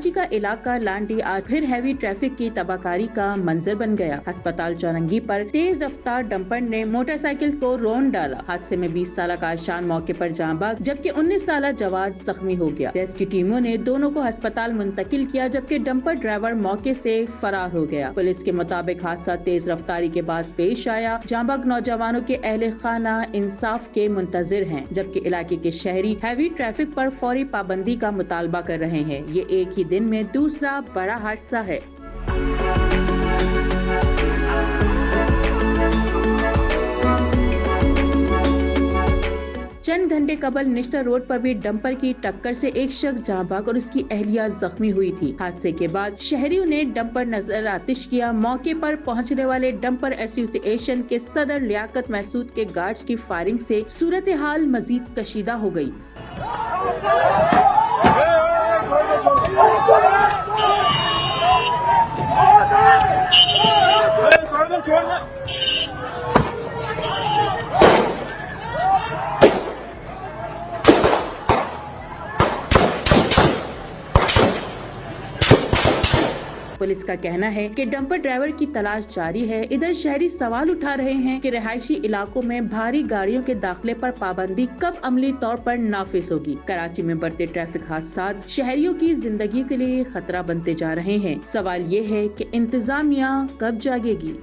कराची का इलाका लांडी आज फिर हैवी ट्रैफिक की तबाहकारी का मंजर बन गया। अस्पताल चौरंगी पर तेज रफ्तार डंपर ने मोटरसाइकिल को रौंद डाला। हादसे में 20 साल का आशान मौके पर जान बख्श, जबकि 19 साल जवाद जख्मी हो गया। रेस्क्यू टीमों ने दोनों को अस्पताल मुंतकिल किया, जबकि डंपर ड्राइवर मौके से फरार हो गया। पुलिस के मुताबिक हादसा तेज रफ्तारी के बाद पेश आया। जांबाग नौजवानों के अहले खाना इंसाफ के मुंतजिर हैं, जबकि इलाके के शहरी हैवी ट्रैफिक पर फौरी पाबंदी का मुतालबा कर रहे हैं। ये एक ही दिन में दूसरा बड़ा हादसा है। चंद घंटे कबल निश्ता रोड पर भी डंपर की टक्कर से एक शख्स जाँ बहक और उसकी अहलिया जख्मी हुई थी। हादसे के बाद शहरियों ने डंपर नजर आतिश किया। मौके पर पहुंचने वाले डंपर एसोसिएशन के सदर लियाकत महसूद के गार्ड्स की फायरिंग से सूरत हाल मजीद कशीदा हो गई। पुलिस का कहना है कि डंपर ड्राइवर की तलाश जारी है। इधर शहरी सवाल उठा रहे हैं कि रिहायशी इलाकों में भारी गाड़ियों के दाखिले पर पाबंदी कब अमली तौर पर नाफिज होगी। कराची में बढ़ते ट्रैफिक हादसात शहरियों की जिंदगी के लिए खतरा बनते जा रहे हैं। सवाल ये है कि इंतजामिया कब जागेगी।